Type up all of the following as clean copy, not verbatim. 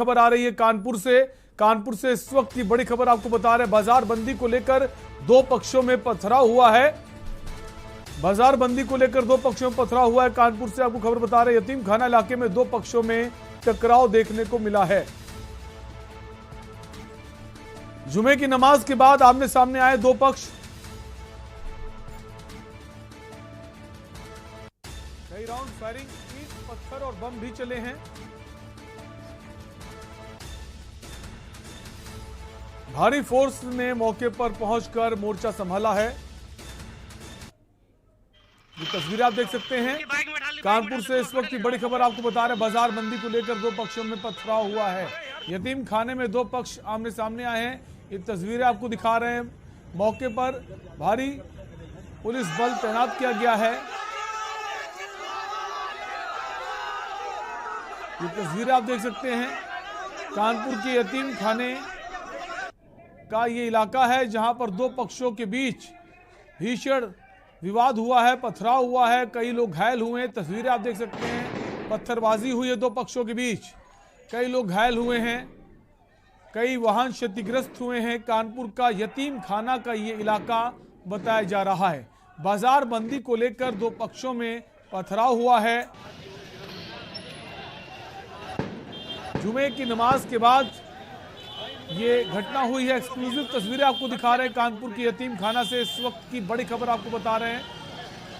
खबर आ रही है कानपुर से इस वक्त की बड़ी खबर आपको बता रहे हैं। बाजार बंदी को लेकर दो पक्षों में पथराव हुआ है। बाजार बंदी को लेकर दो पक्षों में पथराव हुआ है। कानपुर से आपको खबर बता रहे हैं, यतीम खाना इलाके में दो पक्षों में टकराव देखने को मिला है। जुमे की नमाज के बाद आमने सामने आए दो पक्ष। कई राउंड फायरिंग, ईंट पत्थर और बम भी चले हैं। भारी फोर्स ने मौके पर पहुंचकर मोर्चा संभाला है। ये तस्वीरें आप देख सकते हैं। कानपुर से इस वक्त की बड़ी खबर आपको बता रहे हैं, बाजार बंदी को लेकर दो पक्षों में पथराव हुआ है। यतीम खाने में दो पक्ष आमने सामने आए हैं। ये तस्वीरें आपको दिखा रहे हैं। मौके पर भारी पुलिस बल तैनात किया गया है। ये तस्वीरें आप देख सकते हैं। कानपुर के यतीम खाने का ये इलाका है जहां पर दो पक्षों के बीच भीषण विवाद हुआ है, पथराव हुआ है, कई लोग घायल हुए हैं। तस्वीरें आप देख सकते हैं। पत्थरबाजी हुई है दो पक्षों के बीच, कई लोग घायल हुए हैं, कई वाहन क्षतिग्रस्त हुए हैं। कानपुर का यतीम खाना का ये इलाका बताया जा रहा है। बाजार बंदी को लेकर दो पक्षों में पथराव हुआ है। जुमे की नमाज के बाद ये घटना हुई है। एक्सक्लूसिव तस्वीरें आपको दिखा रहे हैं कानपुर की यतीम खाना से। इस वक्त की बड़ी खबर आपको बता रहे हैं,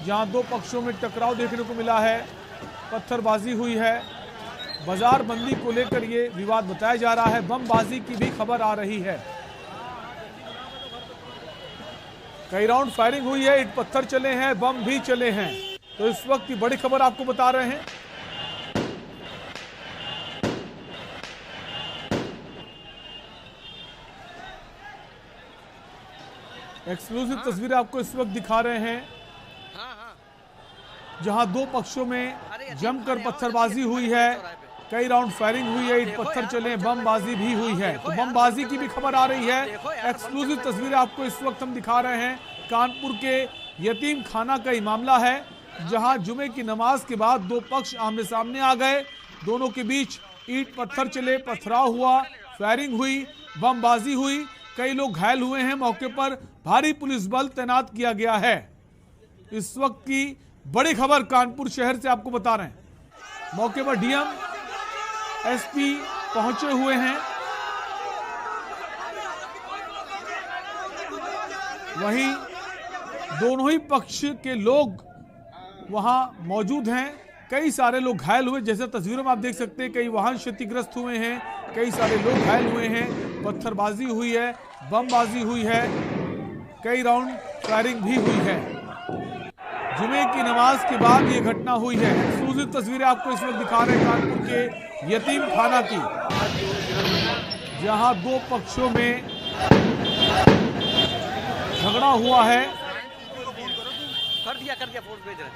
जहां दो पक्षों में टकराव देखने को मिला है, पत्थरबाजी हुई है। बाजार बंदी को लेकर ये विवाद बताया जा रहा है। बमबाजी की भी खबर आ रही है। कई राउंड फायरिंग हुई है, ईंट पत्थर चले हैं, बम भी चले हैं। तो इस वक्त की बड़ी खबर आपको बता रहे हैं। एक्सक्लूसिव तस्वीरें आपको इस वक्त दिखा रहे हैं, जहां दो पक्षों में जमकर पत्थरबाजी हुई है, कई राउंड फायरिंग हुई है, ईंट पत्थर चले, बमबाजी भी हुई है। तो बमबाजी की भी खबर आ रही है। एक्सक्लूसिव तस्वीरें आपको इस वक्त हम दिखा रहे हैं। कानपुर के यतीम खाना का ही मामला है, जहां जुमे की नमाज के बाद दो पक्ष आमने सामने आ गए। दोनों के बीच ईंट पत्थर चले, पथराव हुआ, फायरिंग हुई, बमबाजी हुई, कई लोग घायल हुए हैं। मौके पर भारी पुलिस बल तैनात किया गया है। इस वक्त की बड़ी खबर कानपुर शहर से आपको बता रहे हैं। मौके पर डीएम, एसपी पहुंचे हुए हैं। वहीं दोनों ही पक्ष के लोग वहां मौजूद हैं। कई सारे लोग घायल हुए, जैसे तस्वीरों में आप देख सकते हैं। कई वाहन क्षतिग्रस्त हुए हैं, कई सारे लोग घायल हुए हैं। पत्थरबाजी हुई है, बमबाजी हुई है, कई राउंड फायरिंग भी हुई है। जुमे की नमाज के बाद ये घटना हुई है। एक्सक्लूसिव तस्वीरें आपको इस वक्त दिखा रहे हैं कानपुर के यतीम खाना की, जहां दो पक्षों में झगड़ा हुआ है। कर दिया फोन भेज रहे।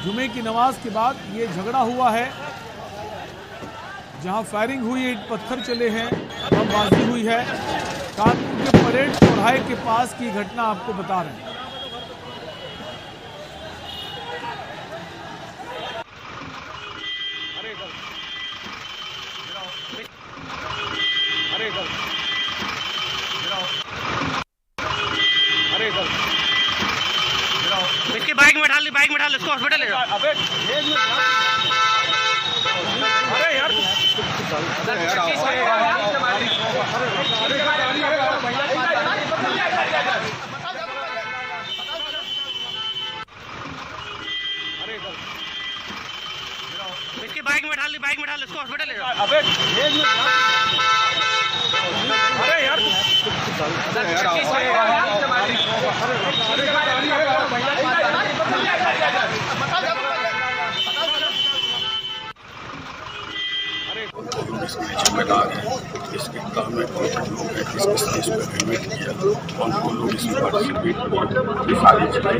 जुमे की नमाज के बाद ये झगड़ा हुआ है, जहां फायरिंग हुई, ईंट पत्थर चले हैं, बमबाजी हुई है। कानपुर के परेड चौराहे के पास की घटना आपको बता रहे हैं। इसकी बाइक में डाल इसको हॉस्पिटल ले जाओ। अबे अरे यार इसकी बाइक में डाल इसको हॉस्पिटल ले जाओ। अबे अरे यार इसमें जिम्मेदार है, इसके काम में कौन कौन लोग हैं, किस किस ने इसको इवेल्युएट किया, कौन कौन लोग इसमें पार्टिसिपेट किए, ये सारी चीज़ें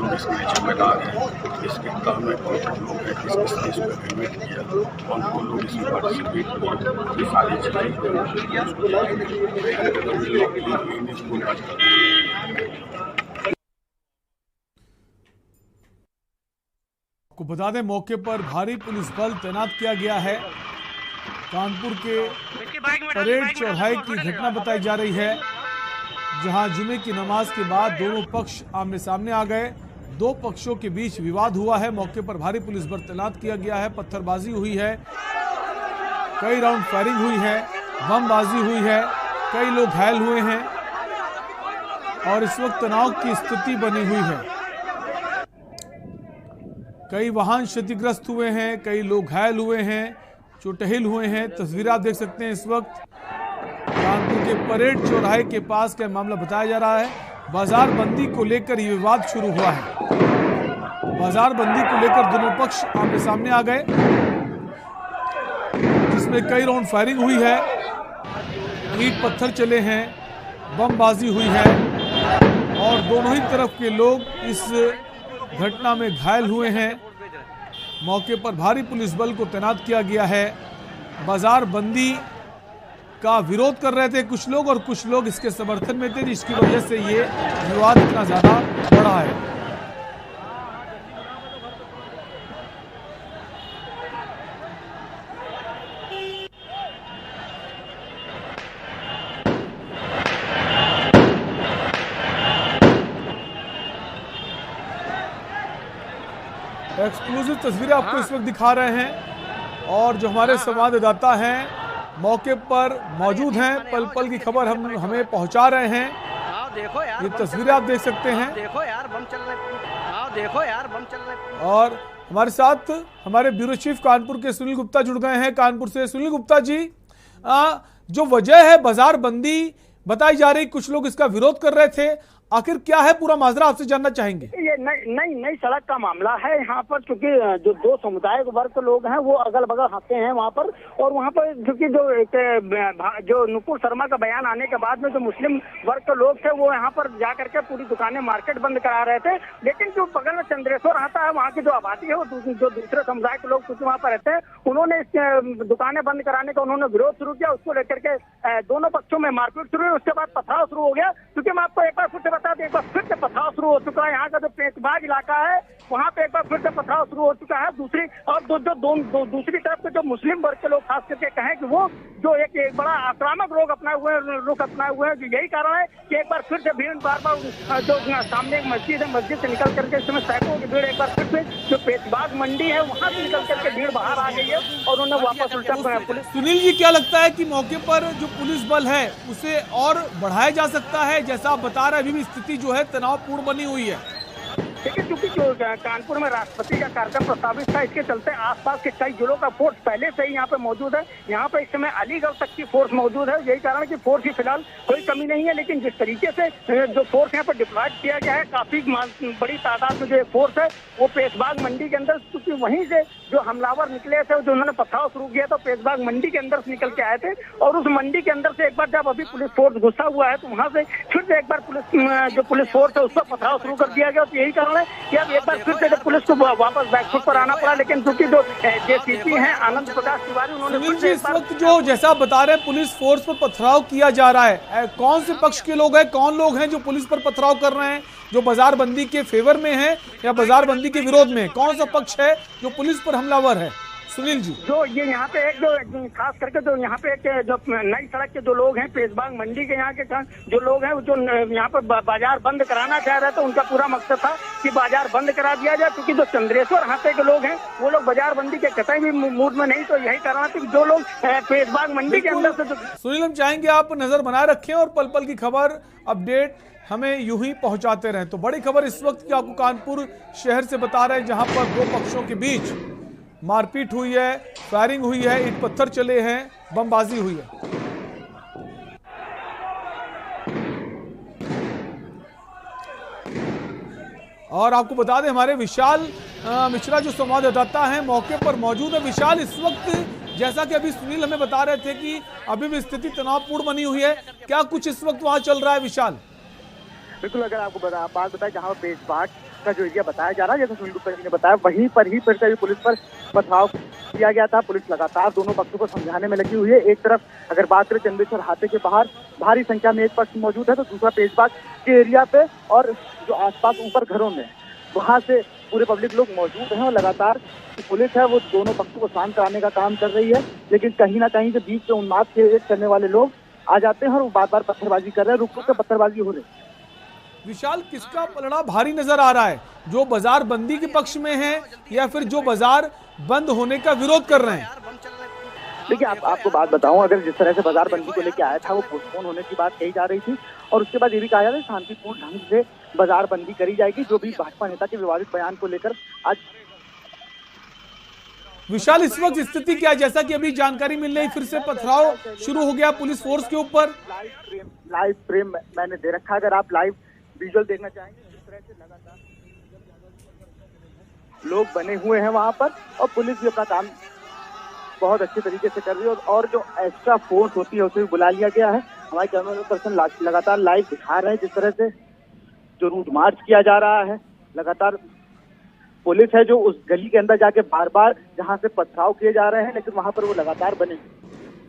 इसमें जिम्मेदार है, इसके काम में कौन कौन लोग हैं, किस किस ने इसको इवेल्युएट किया, कौन कौन लोग इसमें पार्टिसिपेट किए, ये सारी चीज़ें आपको बता दें मौके पर भारी पुलिस बल तैनात किया गया है। कानपुर के परेड चौराहे की घटना बताई जा रही है, जहां जुमे की नमाज के बाद दोनों पक्ष आमने सामने आ गए। दो पक्षों के बीच विवाद हुआ है। मौके पर भारी पुलिस बल तैनात किया गया है। पत्थरबाजी हुई है, कई राउंड फायरिंग हुई है, बमबाजी हुई है, कई लोग घायल हुए हैं और इस वक्त तनाव की स्थिति बनी हुई है। कई वाहन क्षतिग्रस्त हुए हैं, कई लोग घायल हुए हैं, चोटिल हुए हैं। तस्वीरें आप देख सकते हैं इस वक्त कानपुर के परेड चौराहे के पास का मामला बताया जा रहा है। बाजार बंदी को लेकर ये विवाद शुरू हुआ है। बाजार बंदी को लेकर दोनों पक्ष आमने सामने आ गए, जिसमें कई राउंड फायरिंग हुई है, ईंट पत्थर चले हैं, बमबाजी हुई है और दोनों ही तरफ के लोग इस घटना में घायल हुए हैं। मौके पर भारी पुलिस बल को तैनात किया गया है। बाजार बंदी का विरोध कर रहे थे कुछ लोग और कुछ लोग इसके समर्थन में थे, जिसकी वजह से ये विवाद इतना ज्यादा बढ़ा है। एक्सक्लूसिव तस्वीरें आपको इस वक्त दिखा रहे हैं और जो हमारे संवाददाता हैं मौके पर मौजूद हैं, पल पल की खबर हमें पहुंचा रहे हैं। देखो यार, ये तस्वीरें आप देख सकते हैं। देखो यार बम चल रहे, देखो यार बम चल रहे। और हमारे साथ हमारे ब्यूरो चीफ कानपुर के सुनील गुप्ता जुड़ गए हैं कानपुर से। सुनील गुप्ता जी, जो वजह है बाजार बंदी बताई जा रही, कुछ लोग इसका विरोध कर रहे थे, आखिर क्या है पूरा माजरा, आपसे जानना चाहेंगे। ये नई सड़क का मामला है यहाँ पर, क्योंकि जो दो समुदाय वर्ग के लोग हैं वो अगल बगल आते हैं वहाँ पर, और वहाँ पर क्योंकि जो नुपुर शर्मा का बयान आने के बाद में जो मुस्लिम वर्ग के लोग थे वो यहाँ पर जा करके पूरी दुकानें मार्केट बंद करा रहे थे। लेकिन जो बगल में चंद्रेश्वर आता है, वहाँ की जो आबादी है वो जो दूसरे समुदाय के लोग कुछ वहाँ पर रहते हैं, उन्होंने इस दुकानें बंद कराने का उन्होंने विरोध शुरू किया। उसको लेकर के दोनों पक्षों में मारपीट शुरू हुई। उसके बाद पथराव शुरू हो गया। क्योंकि मैं आपको एक बार फिर से बता दें, एक बार फिर से पथराव शुरू हो चुका है। यहाँ का जो पेशबाग इलाका है वहाँ पे एक बार फिर से पथराव शुरू हो चुका है। दूसरी दूसरी तरफ के जो मुस्लिम वर्ग के लोग खास करके कहें कि वो जो एक बड़ा आक्रामक रुख अपनाए हुए हैं, यही कारण है कि एक बार फिर से भीड़ बार जो सामने एक मस्जिद है, मस्जिद से निकल करके इस समय सैकड़ों की भीड़ एक बार फिर से जो पेशबाग मंडी है वहाँ से निकल करके भीड़ बाहर आ गई है और उन्होंने वापस उल्टा पुलिस। सुनील जी, क्या लगता है कि मौके पर जो पुलिस बल है उसे और बढ़ाया जा सकता है? जैसा आप बता रहे हैं, अभी भी स्थिति जो है तनावपूर्ण बनी हुई है। देखिए, क्योंकि जो कानपुर में राष्ट्रपति का कार्यक्रम प्रस्तावित था, इसके चलते आसपास के कई जिलों का फोर्स पहले से ही यहाँ पे मौजूद है। यहाँ पे इस समय अलीगढ़ तक की फोर्स मौजूद है। यही कारण है कि फोर्स की फिलहाल कोई कमी नहीं है। लेकिन जिस तरीके से जो फोर्स यहाँ पर डिप्लॉयड किया गया है, काफी बड़ी तादाद में जो फोर्स है वो पेशबाग मंडी के अंदर, क्योंकि वहीं से जो हमलावर निकले थे, जो उन्होंने पथराव शुरू किया, तो पेशबाग मंडी के अंदर से निकल के आए थे और उस मंडी के अंदर से एक बार जब अभी पुलिस फोर्स घुसा हुआ है तो वहाँ से फिर से एक बार पुलिस फोर्स है उस पर पथराव शुरू कर दिया गया। तो यही कारण है कि अब एक बार फिर से जब पुलिस को वापस बैकफुट पर आना पड़ा। लेकिन क्योंकि जो जेसीपी हैं आनंद प्रकाश तिवारी, उन्होंने इस वक्त जो जैसा बता रहे हैं पुलिस फोर्स पर पथराव किया जा रहा है, कौन से पक्ष के लोग हैं, कौन लोग हैं जो पुलिस पर पथराव कर रहे हैं? जो बाजार बंदी के फेवर में है या बाजार बंदी के विरोध में? कौन सा पक्ष है जो पुलिस पर हमलावर है? सुनील जी, जो ये यहाँ पे एक जो खास करके जो यहाँ पे एक जो नई सड़क के जो लोग हैं, पेशबाग मंडी के यहाँ के जो लोग हैं, जो यहाँ पर बाजार बंद कराना चाह रहे थे, उनका पूरा मकसद था कि बाजार बंद करा दिया जाए। क्योंकि जो चंद्रेश्वर हाथे के लोग हैं वो लोग बाजार बंदी के कतई भी मूड में नहीं। तो यही कारण है कि जो लोग पेशबाग मंडी के अंदर से सुनील, हम चाहेंगे आप नजर बनाए रखें और पल पल की खबर अपडेट हमें यूं ही पहुंचाते रहें। तो बड़ी खबर इस वक्त की आपको कानपुर शहर से बता रहे हैं, जहां पर दो पक्षों के बीच मारपीट हुई है, फायरिंग हुई है, ईंट पत्थर चले हैं, बमबाजी हुई है। और आपको बता दें, हमारे विशाल मिश्रा जो संवाददाता हैं मौके पर मौजूद है। विशाल, इस वक्त जैसा कि अभी सुनील हमें बता रहे थे कि अभी भी स्थिति तनावपूर्ण बनी हुई है, क्या कुछ इस वक्त वहां चल रहा है? विशाल, बिल्कुल, अगर आपको बात बताएं, जहाँ पर पेशबाग का जो एरिया बताया जा रहा है, जैसे सुनील गुप्ता जी ने बताया, वहीं पर ही फिर से पुलिस पर पथराव किया गया था। पुलिस लगातार दोनों पक्षों को समझाने में लगी हुई है। एक तरफ अगर बात करें चंद्रेश्वर हाथे के बाहर भारी संख्या में एक पक्ष मौजूद है, तो दूसरा पेशबाग के एरिया पे और जो आसपास ऊपर घरों में वहाँ से पूरे पब्लिक लोग मौजूद हैं और लगातार पुलिस है वो दोनों पक्षों को शांत कराने का काम कर रही है, लेकिन कहीं ना कहीं से बीच में उन्माद करने वाले लोग आ जाते हैं और वो बार बार पत्थरबाजी कर रहे हैं, रुक रुक कर पत्थरबाजी हो रही है। विशाल, किसका पलड़ा भारी नजर आ रहा है? जो बाजार बंदी के पक्ष में है या फिर जो बाजार बंद होने का विरोध कर रहे हैं? देखिए आपको बात बताऊं, अगर जिस तरह से बाजार बंदी को लेकर आया था वो पोस्टपोन होने की बात कही जा रही थी और उसके बाद ये भी कहा जा रहा है शांतिपूर्ण ढंग से बाजार बंदी करी जाएगी, जो भी भाजपा नेता के विवादित बयान को लेकर आज। विशाल, इस वक्त स्थिति क्या है? जैसा कि अभी जानकारी मिल रही, फिर से पथराव शुरू हो गया पुलिस फोर्स के ऊपर। लाइव फ्रेम मैंने दे रखा, अगर आप लाइव विजुअल देखना चाहेंगे, जिस तरह से लगातार लोग बने हुए हैं वहां पर और पुलिस भी अपना काम बहुत अच्छे तरीके से कर रही है और जो एक्स्ट्रा फोर्स होती है उसे भी बुला लिया गया है। हमारे कैमरा पर्सन लगातार लाइव दिखा रहे हैं जिस तरह से जो रूट मार्च किया जा रहा है। लगातार पुलिस है जो उस गली के अंदर जाके बार बार जहां से पथराव किए जा रहे हैं, लेकिन वहां पर वो लगातार बने।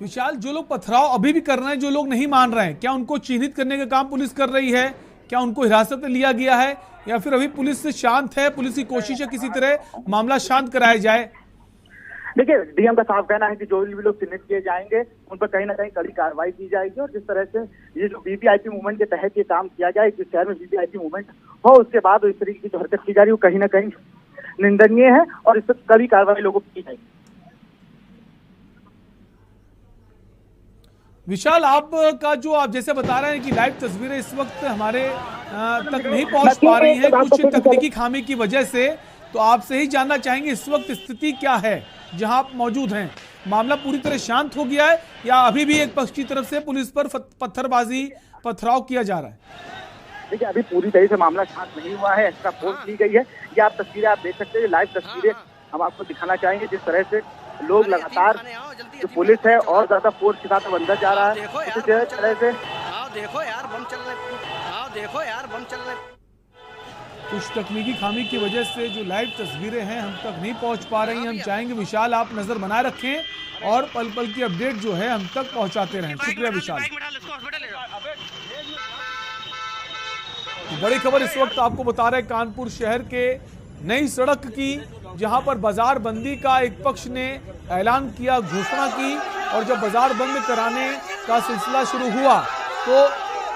विशाल, जो लोग पथराव अभी भी कर रहे हैं, जो लोग नहीं मान रहे हैं, क्या उनको चिन्हित करने का काम पुलिस कर रही है? क्या उनको हिरासत में लिया गया है या फिर अभी पुलिस से शांत है? पुलिस की कोशिश है किसी तरह मामला शांत कराया जाए। देखिए डीएम का साफ कहना है कि जो भी लोग चिन्हित किए जाएंगे उन पर कहीं ना कहीं कड़ी कार्रवाई की जाएगी और जिस तरह से ये जो वीवीआईपी मूवमेंट के तहत ये काम किया जाए, इस शहर में वीवीआईपी मूवमेंट हो, उसके बाद इस तरीके की जो हरकत की जा रही है वो कहीं ना कहीं निंदनीय है और इस पर कड़ी कार्रवाई लोगों की जाएगी। विशाल, आपका जो आप जैसे बता रहे हैं कि लाइव तस्वीरें इस वक्त हमारे तक नहीं पहुंच पा रही हैं कुछ तकनीकी खामी की वजह से, तो आपसे ही जानना चाहेंगे इस वक्त स्थिति क्या है जहां आप मौजूद हैं? मामला पूरी तरह शांत हो गया है या अभी भी एक पक्ष की तरफ से पुलिस पर पत्थरबाजी पथराव किया जा रहा है? देखिए अभी पूरी तरह से मामला शांत नहीं हुआ है, एक्स्ट्रा फोर्स ली गई है। ये आप तस्वीरें आप देख सकते हैं, लाइव तस्वीरें हम आपको दिखाना चाहेंगे जिस तरह से लोग लगातार जो पुलिस है और ज्यादा फोर्स के साथ अंदर जा रहा है। उसी तरह से देखो यार बम चल रहे। कुछ तकनीकी खामी की वजह से जो लाइव तस्वीरें हैं हम तक नहीं पहुंच पा रही हैं। हम चाहेंगे विशाल आप नजर बनाए रखें और पल पल की अपडेट जो है हम तक पहुंचाते रहें। शुक्रिया विशाल। बड़ी खबर इस वक्त आपको बता रहे कानपुर शहर के नई सड़क की, जहां पर बाजार बंदी का एक पक्ष ने ऐलान किया, घोषणा की और जब बाजार बंद कराने का सिलसिला शुरू हुआ तो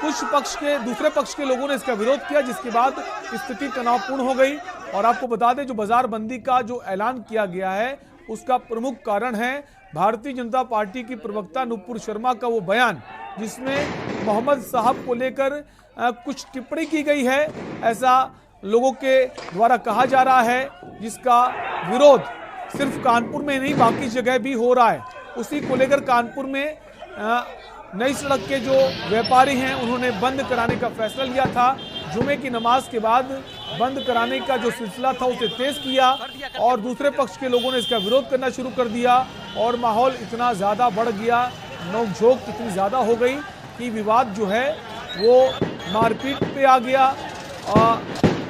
कुछ पक्ष के दूसरे पक्ष के लोगों ने इसका विरोध किया, जिसके बाद स्थिति तनावपूर्ण हो गई। और आपको बता दें जो बाजार बंदी का जो ऐलान किया गया है उसका प्रमुख कारण है भारतीय जनता पार्टी की प्रवक्ता नुपुर शर्मा का वो बयान, जिसमें मोहम्मद साहब को लेकर कुछ टिप्पणी की गई है, ऐसा लोगों के द्वारा कहा जा रहा है, जिसका विरोध सिर्फ कानपुर में नहीं बाकी जगह भी हो रहा है। उसी को लेकर कानपुर में नई सड़क के जो व्यापारी हैं उन्होंने बंद कराने का फैसला लिया था। जुमे की नमाज के बाद बंद कराने का जो सिलसिला था उसे तेज किया और दूसरे पक्ष के लोगों ने इसका विरोध करना शुरू कर दिया और माहौल इतना ज़्यादा बढ़ गया, नोकझोंक इतनी ज़्यादा हो गई कि विवाद जो है वो मारपीट पे आ गया,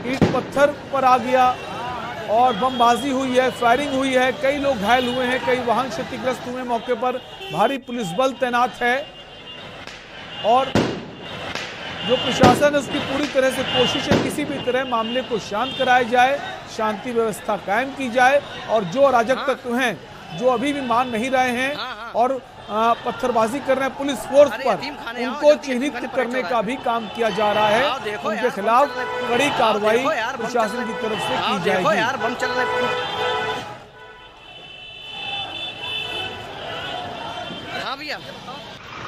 ईंट पत्थर पर आ गया और बमबाजी हुई है, फायरिंग हुई है, कई लोग घायल हुए हैं, कई वाहन क्षतिग्रस्त हुए। मौके पर भारी पुलिस बल तैनात है और जो प्रशासन है उसकी पूरी तरह से कोशिश है किसी भी तरह मामले को शांत कराया जाए, शांति व्यवस्था कायम की जाए और जो अराजक तत्व हैं जो अभी भी मान नहीं रहे हैं और पत्थरबाजी कर रहे हैं पुलिस फोर्स पर, उनको चिन्हित करने का भी काम किया जा रहा है। उनके खिलाफ कड़ी कार्रवाई प्रशासन की तरफ से की जाएगी।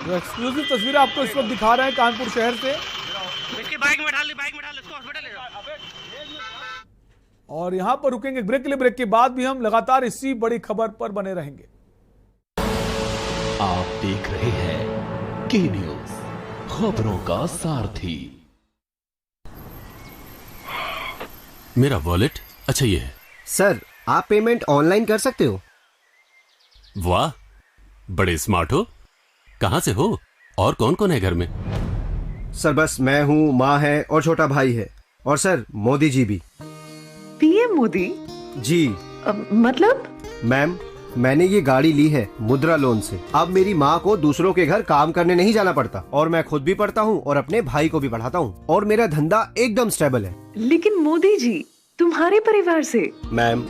जो एक्सक्लूसिव तस्वीरें आपको इस वक्त दिखा रहे हैं कानपुर शहर से, इसकी बाइक में डाल इसको हॉस्पिटल ले जाओ। और यहां पर रुकेंगे ब्रेक के लिए। ब्रेक के बाद भी हम लगातार इसी बड़ी खबर पर बने रहेंगे। आप देख रहे हैं के न्यूज, खबरों का सारथी। मेरा वॉलेट, अच्छा ये है। सर आप पेमेंट ऑनलाइन कर सकते हो। वाह, बड़े स्मार्ट हो। कहां से हो और कौन कौन है घर में? सर बस मैं हूँ, माँ है और छोटा भाई है। और सर मोदी जी भी। पीएम मोदी जी। मतलब? मैम मैंने ये गाड़ी ली है मुद्रा लोन से। अब मेरी माँ को दूसरों के घर काम करने नहीं जाना पड़ता और मैं खुद भी पढ़ता हूँ और अपने भाई को भी पढ़ाता हूँ और मेरा धंधा एकदम स्टेबल है। लेकिन मोदी जी तुम्हारे परिवार से? मैम,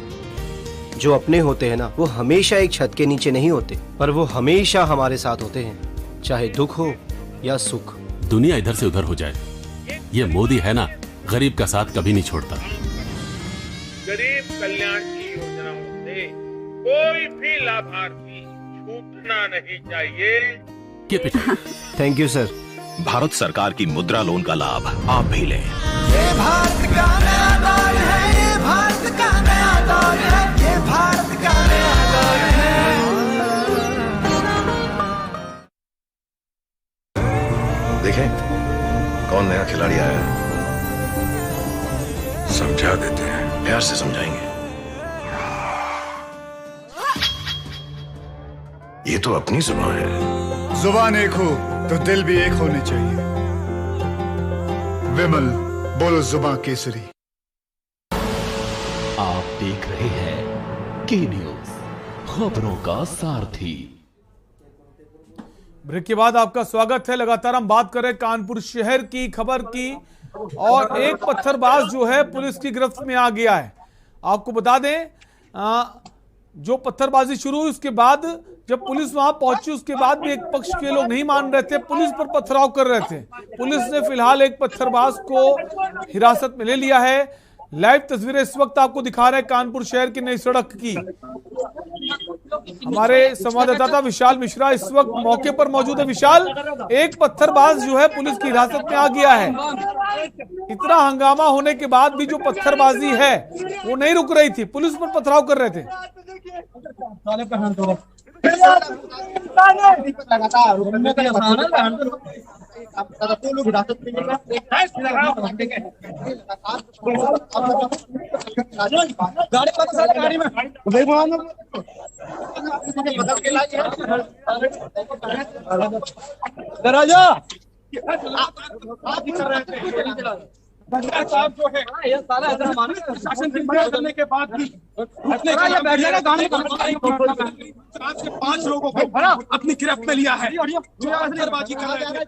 जो अपने होते हैं ना, वो हमेशा एक छत के नीचे नहीं होते, पर वो हमेशा हमारे साथ होते हैं, चाहे दुख हो या सुख। दुनिया इधर से उधर हो जाए, ये मोदी है ना, गरीब का साथ कभी नहीं छोड़ता। गरीब कल्याण की योजनाओं से कोई भी लाभार्थी छूटना नहीं चाहिए। Thank you sir. भारत सरकार की मुद्रा लोन का लाभ आप भी लें। ये भारत का नया दौर है, ये भारत का नया दौर है, ये भारत का नया दौर है। देखें कौन नया खिलाड़ी आया है। समझा देते हैं। प्यार से समझाएंगे। ये तो अपनी जुबान है। जुबान एक हो तो दिल भी एक होने चाहिए। विमल बोलो जुबान केसरी। आप देख रहे हैं के न्यूज, खबरों का सारथी। ब्रेक के बाद आपका स्वागत है। लगातार हम बात कर रहे हैं कानपुर शहर की खबर की, और एक पत्थरबाज जो है पुलिस की गिरफ्त में आ गया है। आपको बता दें, जो पत्थरबाजी शुरू हुई उसके बाद जब पुलिस वहां पहुंची, उसके बाद भी एक पक्ष के लोग नहीं मान रहे थे, पुलिस पर पथराव कर रहे थे। पुलिस ने फिलहाल एक पत्थरबाज को हिरासत में ले लिया है। लाइव तस्वीरें इस वक्त आपको दिखा रहे हैं कानपुर शहर की नई सड़क की। हमारे संवाददाता विशाल मिश्रा इस वक्त मौके पर मौजूद है। विशाल, एक पत्थरबाज जो है पुलिस की हिरासत में आ गया है। इतना हंगामा होने के बाद भी जो पत्थरबाजी है वो नहीं रुक रही थी, पुलिस पर पथराव कर रहे थे। साहब जो है ये सारा शासन की मदद करने के बाद भी से 5 लोगों को अपनी गिरफ्त में लिया है, जो पत्थरबाजी कर रहे थे,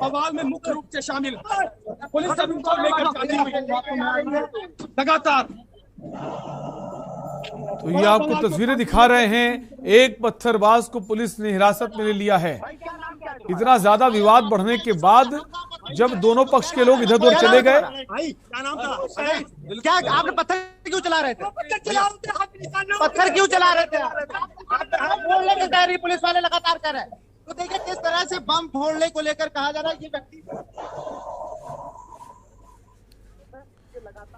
बवाल में मुख्य रूप से शामिल। पुलिस अब इनको लेकर जाती हुई लगातार। तो ये आपको तस्वीरें दिखा रहे हैं, एक पत्थरबाज को पुलिस ने हिरासत में ले लिया है। इतना ज्यादा विवाद बढ़ने के बाद जब दोनों पक्ष के लोग इधर उधर चले गए। क्या नाम था? क्या आपने पत्थर क्यों चला रहे थे? पत्थर क्यों चला रहे थे? बोलने की तैयारी पुलिस वाले लगातार कर रहे हैं। तो देखिए किस तरह से बम फोड़ने को लेकर कहा जा रहा है ये व्यक्ति।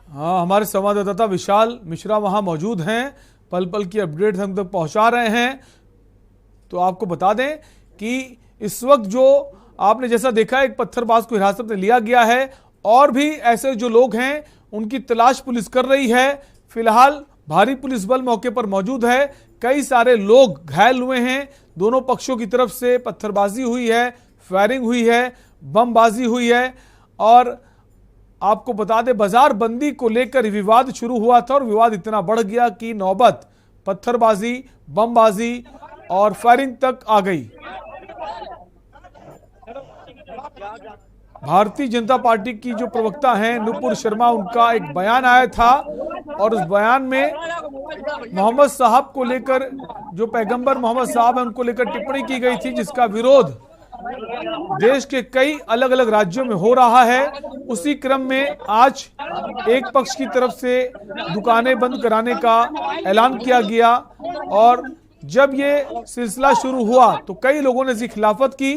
हाँ, हमारे संवाददाता विशाल मिश्रा वहां मौजूद हैं, पल पल की अपडेट हम तक पहुंचा रहे हैं। तो आपको बता दें कि इस वक्त जो आपने जैसा देखा, एक पत्थरबाज को हिरासत में लिया गया है, और भी ऐसे जो लोग हैं उनकी तलाश पुलिस कर रही है। फिलहाल भारी पुलिस बल मौके पर मौजूद है। कई सारे लोग घायल हुए हैं। दोनों पक्षों की तरफ से पत्थरबाजी हुई है, फायरिंग हुई है, बमबाजी हुई है। और आपको बता दें, बाजार बंदी को लेकर विवाद शुरू हुआ था, और विवाद इतना बढ़ गया कि नौबत पत्थरबाजी, बमबाजी और फायरिंग तक आ गई। भारतीय जनता पार्टी की जो प्रवक्ता हैं नुपुर शर्मा, उनका एक बयान आया था, और उस बयान में मोहम्मद साहब को लेकर, जो पैगंबर मोहम्मद साहब हैं उनको लेकर टिप्पणी की गई थी, जिसका विरोध देश के कई अलग अलग राज्यों में हो रहा है। उसी क्रम में आज एक पक्ष की तरफ से दुकानें बंद कराने का ऐलान किया गया, और जब ये सिलसिला शुरू हुआ तो कई लोगों ने इसकी खिलाफत की।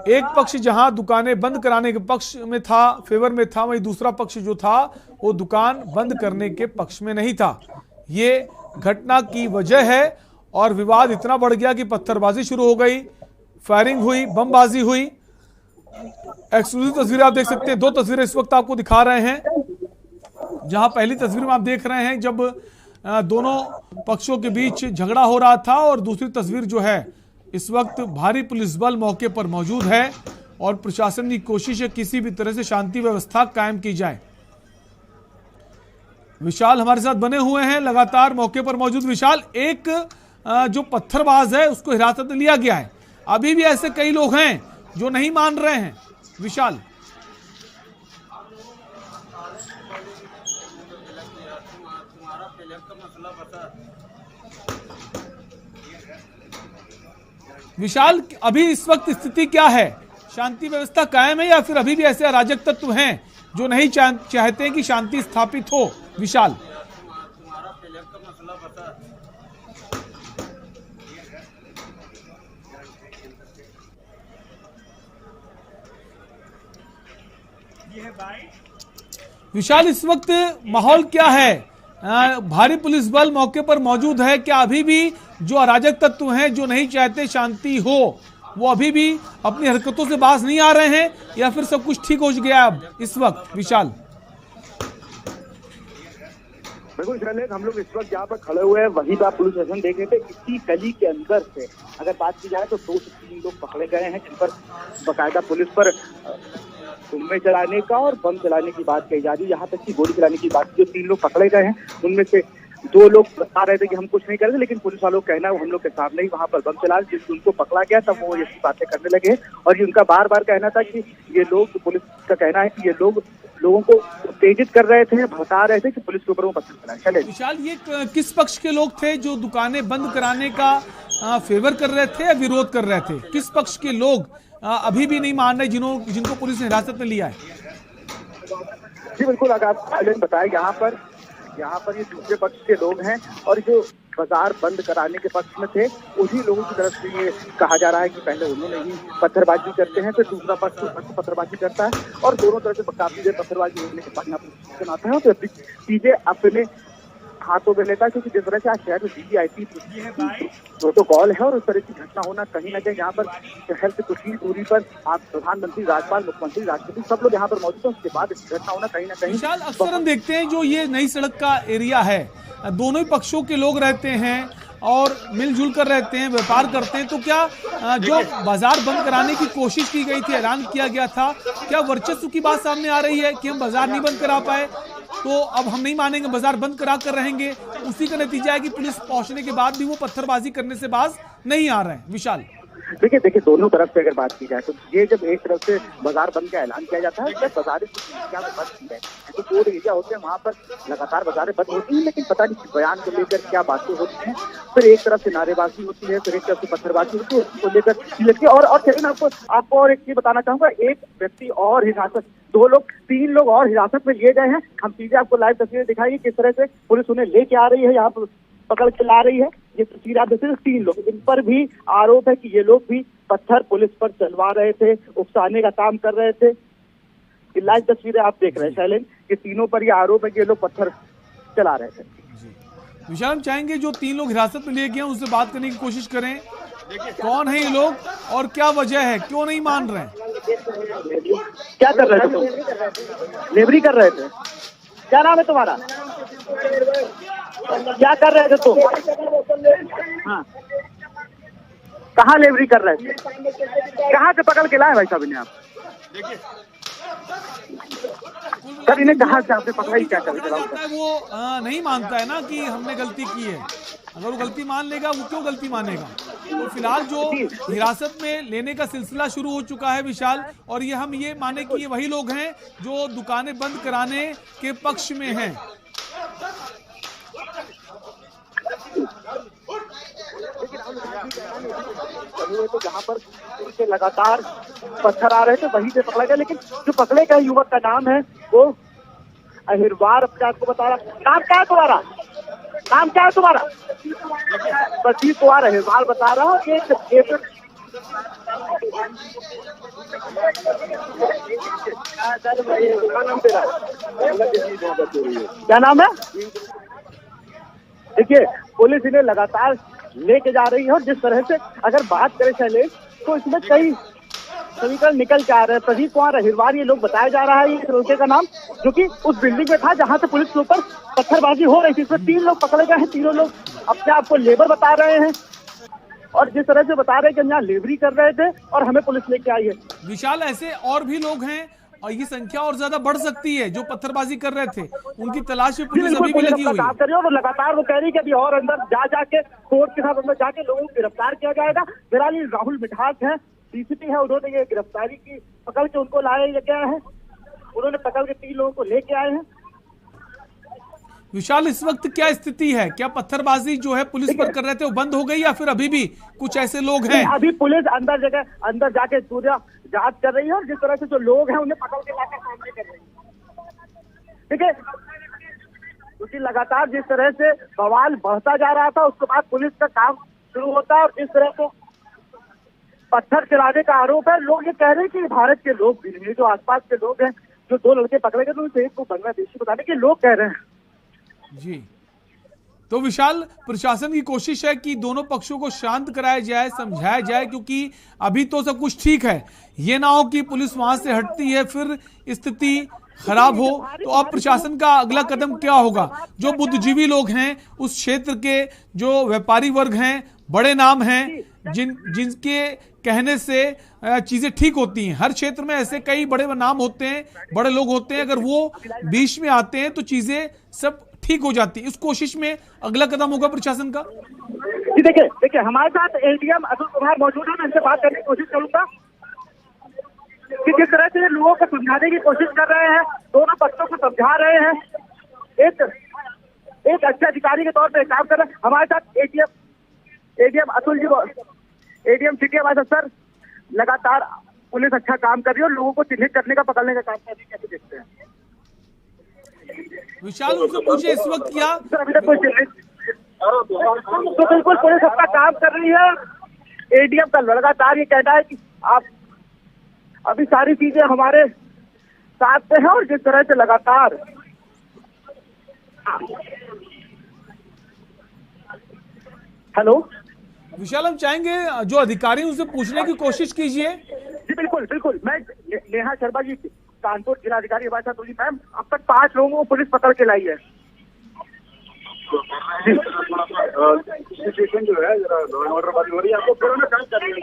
एक पक्ष जहां दुकानें बंद कराने के पक्ष में था, फेवर में था, वहीं दूसरा पक्ष जो था वो दुकान बंद करने के पक्ष में नहीं था। ये घटना की वजह है, और विवाद इतना बढ़ गया कि पत्थरबाजी शुरू हो गई, फायरिंग हुई, बमबाजी हुई। एक्सक्लूसिव तस्वीरें आप देख सकते हैं। 2 तस्वीरें इस वक्त आपको दिखा रहे हैं, जहां पहली तस्वीर में आप देख रहे हैं जब दोनों पक्षों के बीच झगड़ा हो रहा था, और दूसरी तस्वीर जो है इस वक्त भारी पुलिस बल मौके पर मौजूद है, और प्रशासन की कोशिश है किसी भी तरह से शांति व्यवस्था कायम की जाए। विशाल हमारे साथ बने हुए हैं, लगातार मौके पर मौजूद। विशाल, एक जो पत्थरबाज है उसको हिरासत में लिया गया है, अभी भी ऐसे कई लोग हैं जो नहीं मान रहे हैं। विशाल, विशाल, अभी इस वक्त स्थिति क्या है? शांति व्यवस्था कायम है या फिर अभी भी ऐसे अराजक तत्व हैं जो नहीं चाहते हैं कि शांति स्थापित हो? विशाल, विशाल इस वक्त माहौल क्या है? भारी पुलिस बल मौके पर मौजूद है। क्या अभी भी जो अराजक तत्व हैं जो नहीं चाहते शांति हो, वो अभी भी अपनी हरकतों से बाज नहीं आ रहे हैं या फिर सब कुछ ठीक हो गया अब इस वक्त? विशाल, बिल्कुल शैलेश, हम लोग इस वक्त जहाँ पर खड़े हुए हैं वहीं पर पुलिस स्टेशन देख रहे थे। इसी गली के अंदर से अगर बात की जाए तो 2 से 3 लोग पकड़े गए हैं, जिन पर बाकायदा पुलिस पर बम चलाने का और बम चलाने की बात कही जा रही है। यहाँ तक कि गोली चलाने की बात, जो 3 लोग पकड़े गए हैं उनमें से 2 लोग बता रहे थे कि हम कुछ नहीं कर रहे, लेकिन पुलिस वालों का कहना है वो हम लोग के सामने ही वहाँ पर बम चला, जिससे उनको पकड़ा गया तब वो ऐसी बातें करने लगे। और ये उनका बार बार कहना था कि ये लोग, पुलिस का कहना है कि ये लोगों को उत्तेजित कर रहे थे, भड़का रहे थे कि पुलिस के ऊपर वो पत्थर चलाए। चले विशाल, ये किस पक्ष के लोग थे जो दुकानें बंद कराने का फेवर कर रहे थे या विरोध कर रहे थे? किस पक्ष के लोग अभी भी नहीं मान रहे जिनको पुलिस ने हिरासत में लिया है? जी बिल्कुल, अगर आप बताया यहाँ पर ये दूसरे पक्ष के लोग हैं और जो बाजार बंद कराने के पक्ष में थे उन्हीं लोगों की तरफ से ये कहा जा रहा है कि पहले उन्होंने ही पत्थरबाजी करते हैं, फिर दूसरा पक्ष पत्थरबाजी करता है और दोनों तरफ से काफी देर पत्थरबाजी होने के बाद यहाँ पर आता है तो चीजें अपने हाथों में लेता है। क्योंकि जिस तरह से आज शहर में वीवीआईपी प्रोटोकॉल है और उस तरह की घटना होना कहीं ना कहीं यहाँ पर शहर से कुछ ही दूरी पर आप प्रधानमंत्री, राज्यपाल, मुख्यमंत्री, राष्ट्रपति सब लोग यहाँ पर मौजूद है, उसके बाद इस घटना होना कहीं ना कहीं। विशाल, अक्सर हम देखते हैं जो ये नई सड़क का एरिया है, दोनों ही पक्षों के लोग रहते हैं और मिलजुल कर रहते हैं, व्यापार करते हैं, तो क्या जो बाजार बंद कराने की कोशिश की गई थी, ऐलान किया गया था, क्या वर्चस्व की बात सामने आ रही है कि हम बाजार नहीं बंद करा पाए तो अब हम नहीं मानेंगे, बाजार बंद करा कर रहेंगे? उसी का नतीजा है कि पुलिस पहुंचने के बाद भी वो पत्थरबाजी करने से बाज नहीं आ रहे हैं। विशाल, देखिए दोनों तरफ से अगर बात की जाए तो ये जब एक तरफ से बाजार बंद का ऐलान किया जाता है जब बाजार बंद की जाए तो 2 एरिया होते हैं, वहाँ पर लगातार बाजारें बंद होती हैं, लेकिन पता नहीं बयान को लेकर क्या बातें होती हैं। फिर एक तरफ से नारेबाजी होती है, फिर एक तरफ से पत्थरबाजी होती है, उसको लेकर और चलिए मैं आपको और एक चीज बताना चाहूंगा। एक व्यक्ति और हिरासत, 2 लोग 3 लोग और हिरासत में लिए गए हैं। हम चीजें आपको लाइव तस्वीरें दिखाई किस तरह से पुलिस उन्हें लेके आ रही है, यहाँ पर पकड़ के ला रही है। ये तस्वीर आप देखते हैं, 3 लोग, इन पर भी आरोप है कि ये लोग भी पत्थर पुलिस पर चलवा रहे थे, उकसाने का काम कर रहे थे। लाइव तस्वीरें आप देख रहे हैं शैलेंद्र, कि तीनों पर ये आरोप है कि ये लोग पत्थर चला रहे थे। विशाल, हम चाहेंगे जो 3 लोग हिरासत में लिए गए उनसे बात करने की कोशिश करें। कौन है ये लोग और क्या वजह है, क्यों नहीं मान रहे हैं? क्या कर रहे थे तुम? लेबरी कर रहे थे? क्या नाम है तुम्हारा? क्या कर रहे थे तुम? हाँ, कहाँ लेबरी कर रहे थे? कहाँ से पकड़ के लाए भाई साहब इन्हें आप? सर इन्हें कहाँ से आपने पकड़ा ही क्या कर रहे थे? वो नहीं मानता है ना कि हमने गलती की है। अगर वो गलती मान लेगा, वो क्यों गलती मानेगा? तो फिलहाल जो हिरासत में लेने का सिलसिला शुरू हो चुका है विशाल, और ये हम ये माने कि ये वही लोग हैं जो दुकानें बंद कराने के पक्ष में हैं। तो जहाँ पर उनसे लगातार पत्थर आ रहे थे वहीं से पकड़ा गया, लेकिन जो पकड़े गए युवक का नाम है वो अहिरवार, अपने आपको बता रहा। नाम क्या है तुम्हारा? नाम क्या है तुम्हारा? प्रदीप कुमार अहिरवार बता रहा हूँ। क्या नाम है? देखिए पुलिस इन्हें लगातार लेके जा रही है और जिस तरह से अगर बात करें शैलेश तो इसमें कई समीकरण निकल के आ रहे हैं। प्रदीप कुमार अहिरवार ये लोग बताया जा रहा है, ये लड़के का नाम, जो कि उस बिल्डिंग में था जहां से पुलिस के ऊपर पत्थरबाजी हो रही थी। इसमें 3 लोग पकड़े गए हैं, तीनों लोग अपने आप को लेबर बता रहे हैं और जिस तरह से बता रहे हैं कि हम यहाँ लेबरी कर रहे थे और हमें पुलिस लेके आई है। विशाल, ऐसे और भी लोग हैं और ये संख्या और ज्यादा बढ़ सकती है जो पत्थरबाजी कर रहे थे, उनकी तलाश में पुलिस अभी भी लगी हुई है। और लगातार वो कह रही है कि अभी और अंदर जाके कोर्ट के साथ अंदर जाके लोगों को गिरफ्तार किया जाएगा। फिलहाल राहुल मिठास है, डीसीपी है, उन्होंने ये गिरफ्तारी की, पकड़ के उनको लाया गया है। उन्होंने पकड़ के 3 लोगों को लेके आए हैं। विशाल, इस वक्त क्या स्थिति है? क्या पत्थरबाजी जो है पुलिस पर कर रहे थे वो बंद हो गई या फिर अभी भी कुछ ऐसे लोग हैं? अभी पुलिस अंदर जाके पूरा जांच कर रही है और जिस तरह से जो लोग हैं उन्हें पकड़ के लाकर सामने कर रही है। ठीक है, क्योंकि लगातार जिस तरह से बवाल बढ़ता जा रहा था उसके बाद पुलिस का काम शुरू होता है और जिस तरह से पत्थर चलाने का आरोप है, लोग ये कह रहे हैं कि भारत के लोग भी नहीं, जो आसपास के लोग हैं, जो 2 लड़के पकड़े गए तो उनसे एक को बांग्लादेशी बताने के लोग कह रहे हैं। जी, तो विशाल, प्रशासन की कोशिश है कि दोनों पक्षों को शांत कराया जाए, समझाया जाए, क्योंकि अभी तो सब कुछ ठीक है। ये ना हो कि पुलिस वहां से हटती है फिर स्थिति खराब हो। तो अब प्रशासन का अगला कदम क्या होगा? जो बुद्धिजीवी लोग हैं उस क्षेत्र के, जो व्यापारी वर्ग हैं, बड़े नाम हैं, जिनके कहने से चीजें ठीक होती हैं। हर क्षेत्र में ऐसे कई बड़े नाम होते हैं, बड़े लोग होते हैं, अगर वो बीच में आते हैं तो चीजें सब ठीक हो जाती है। इस कोशिश में अगला कदम होगा प्रशासन का। देखिए हमारे साथ एडीएम अतुल कुमार मौजूद है, मैं इनसे बात करने की कोशिश करूंगा कि किस तरह से लोगों को समझाने की कोशिश कर रहे हैं, दोनों पक्षों को समझा रहे हैं, एक अच्छे अधिकारी के तौर पे काम कर रहे हैं। हमारे साथ ADM Atul ji, ADM city हमारे सर, लगातार पुलिस अच्छा काम कर रही है और लोगों को चिन्हित करने का, पकड़ने का काम कर रही है, कैसे देखते हैं? विशाल, उनसे पूछे इस वक्त क्या अभी तक कोई तो बिल्कुल पुलिस अपना काम कर रही है। एडीएम का लगातार ये कहना है कि आप अभी सारी चीजें हमारे साथ पे है और जिस तरह से लगातार हेलो विशाल, हम चाहेंगे जो अधिकारी उनसे पूछने की कोशिश कीजिए। जी बिल्कुल, मैं नेहा शर्मा जी, कानपुर जिलाधिकारी हमारे साथ हुई। मैम, अब तक 5 लोगों को पुलिस पकड़ के लाई है। सिचुएशन जो है जरा लॉ एंड ऑर्डर वाली हो रही है, आपको कोरोना काम कर रही है।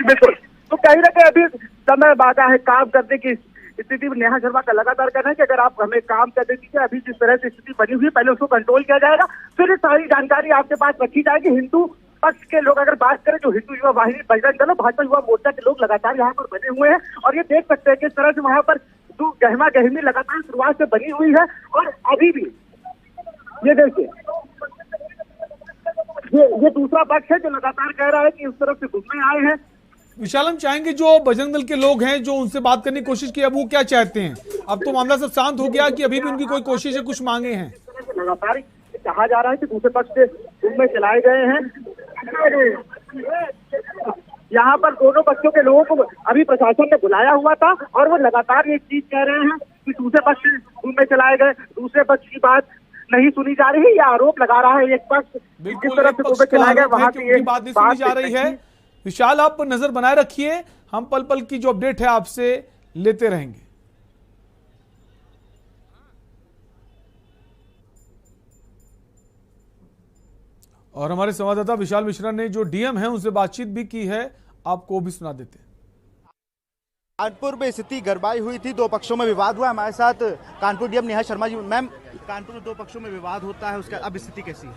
बिल्कुल, तो कहीं ना कहीं अभी समय बाधा है काम करने की स्थिति में। नेहा शर्मा का लगातार कहना है कि अगर आप हमें काम करने दीजिए, अभी जिस तरह से स्थिति बनी हुई है पहले उसको कंट्रोल किया जाएगा, फिर सारी जानकारी आपके पास रखी जाएगी। हिंदू पक्ष के लोग अगर बात करें, जो हिंदू युवा वाहिनी, बजरंग दल, भाजपा युवा मोर्चा के लोग लगातार यहाँ पर बने हुए हैं और ये देख सकते हैं किस तरह से वहाँ पर जो गहमा गहमी लगातार शुरुआत से बनी हुई है और अभी भी ये देखिए ये दूसरा पक्ष है जो लगातार कह रहा है कि उस तरफ से घूमने आए हैं। विशाल, हम चाहेंगे जो बजरंग दल के लोग हैं जो उनसे बात करने की कोशिश की, अब वो क्या चाहते हैं? अब तो मामला सब शांत हो गया कि अभी भी उनकी कोई कोशिश है, कुछ मांगे हैं? लगातार कहा जा रहा है कि दूसरे पक्ष से घूमने चलाए गए हैं। यहाँ पर दोनों पक्षों के लोगों को अभी प्रशासन ने बुलाया हुआ था और वो लगातार ये चीज कह रहे हैं कि दूसरे पक्ष से घूमने चलाए गए, दूसरे पक्ष की बात नहीं सुनी जा रही है, या आरोप लगा रहा है एक पक्ष जिस तरफ से घूमने चलाए गए वहाँ की बात नहीं सुनी जा रही है। विशाल, आप नजर बनाए रखिए, हम पल पल की जो अपडेट है आपसे लेते रहेंगे। और हमारे संवाददाता विशाल मिश्रा ने जो डीएम है उनसे बातचीत भी की है, आपको भी सुना देते हैं। कानपुर में स्थिति गड़बड़ी हुई थी, 2 पक्षों में विवाद हुआ। हमारे साथ कानपुर डीएम नेहा शर्मा जी। मैम, कानपुर में 2 पक्षों में विवाद होता है, उसका अब स्थिति कैसी है?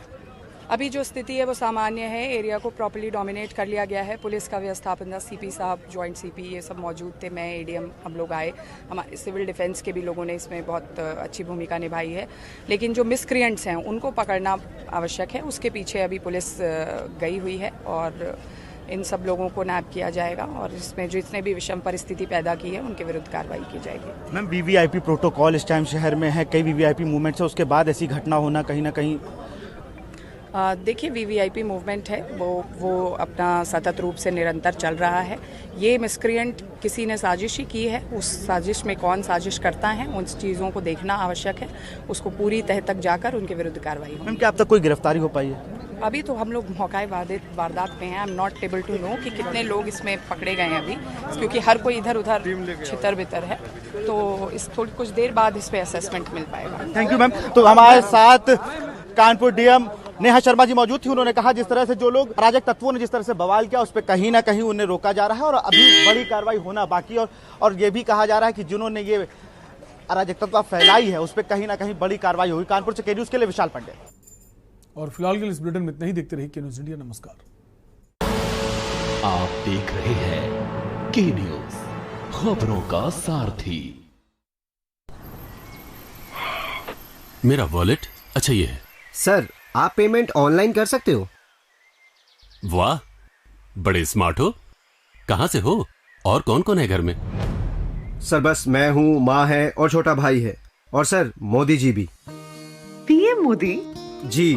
अभी जो स्थिति है वो सामान्य है, एरिया को प्रॉपर्ली डोमिनेट कर लिया गया है। पुलिस का व्यवस्थापन, सीपी साहब, जॉइंट सीपी, ये सब मौजूद थे, मैं, एडीएम, हम लोग आए। हमारे सिविल डिफेंस के भी लोगों ने इसमें बहुत अच्छी भूमिका निभाई है। लेकिन जो मिसक्रिएंट्स हैं उनको पकड़ना आवश्यक है, उसके पीछे अभी पुलिस गई हुई है और इन सब लोगों को नैप किया जाएगा और इसमें जितने भी विषम परिस्थिति पैदा की है उनके विरुद्ध कार्रवाई की जाएगी। मैम, वीवीआईपी प्रोटोकॉल इस टाइम शहर में है, कई वीवीआईपी मूवमेंट्स है, उसके बाद ऐसी घटना होना कहीं ना कहीं। देखिए, वीवीआईपी मूवमेंट है वो अपना सतत रूप से निरंतर चल रहा है। ये मिसक्रिएंट किसी ने साजिश ही की है, उस साजिश में कौन साजिश करता है उन चीज़ों को देखना आवश्यक है, उसको पूरी तह तक जाकर उनके विरुद्ध कार्रवाई हो। मैम, क्या अब तक कोई गिरफ्तारी हो पाई है? अभी तो हम लोग मौका वारदात में हैं। I am not able to know कि कितने लोग इसमें पकड़े गए हैं अभी, क्योंकि हर कोई इधर उधर छितर बितर है, तो इस थोड़ी कुछ देर बाद इस पे असेसमेंट मिल पाएगा। Thank you ma'am. तो हमारे साथ कानपुर डीएम नेहा शर्मा जी मौजूद थी। उन्होंने कहा जिस तरह से जो लोग अराजक तत्वों ने जिस तरह से बवाल किया उस पर कहीं ना कहीं उन्हें रोका जा रहा है और अभी बड़ी कार्रवाई होना बाकी, और ये भी कहा जा रहा है कि जिन्होंने ये अराजकता फैलाई है उस पर कहीं ना कहीं बड़ी कार्रवाई होगी। कानपुर से के न्यूज़ के लिए विशाल पांडे। और फिलहाल के लिए इस बुलेटिन में इतना ही। देखते रहिए के न्यूज़ इंडिया। नमस्कार। आप देख रहे हैं के न्यूज़, खबरों का सारथी। मेरा वॉलेट? अच्छा ये है। सर, आप पेमेंट ऑनलाइन कर सकते हो। वाह, बड़े स्मार्ट हो। कहाँ से हो और कौन कौन है घर में? सर बस मैं हूँ, माँ है और छोटा भाई है। और सर मोदी जी भी। पीएम मोदी? जी।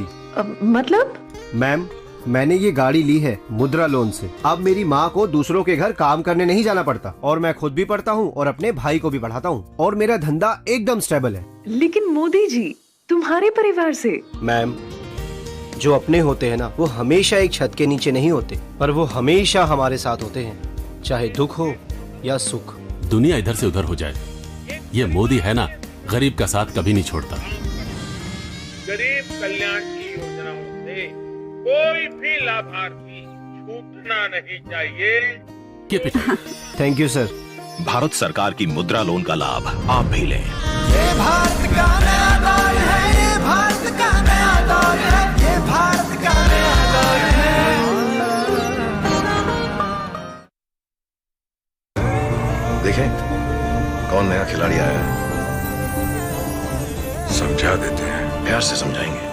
मतलब? मैम, मैंने ये गाड़ी ली है मुद्रा लोन से। अब मेरी माँ को दूसरों के घर काम करने नहीं जाना पड़ता और मैं खुद भी पढ़ता हूँ और अपने भाई को भी पढ़ाता हूँ और मेरा धंधा एकदम स्टेबल है। लेकिन मोदी जी, तुम्हारे परिवार से? मैम, जो अपने होते हैं ना, वो हमेशा एक छत के नीचे नहीं होते, पर वो हमेशा हमारे साथ होते हैं, चाहे दुख हो या सुख। दुनिया इधर से उधर हो जाए, ये मोदी है ना, गरीब का साथ कभी नहीं छोड़ता। गरीब कल्याण की योजनाओं से कोई भी लाभार्थी छूटना नहीं चाहिए। Thank you sir. भारत सरकार की मुद्रा लोन का लाभ आप भी लें। ये भारत का नया दौर है, ये भारत का नया दौर है, ये भारत का नया दौर है। देखें कौन नया खिलाड़ी आया है। समझा देते हैं। प्यार से समझाएंगे।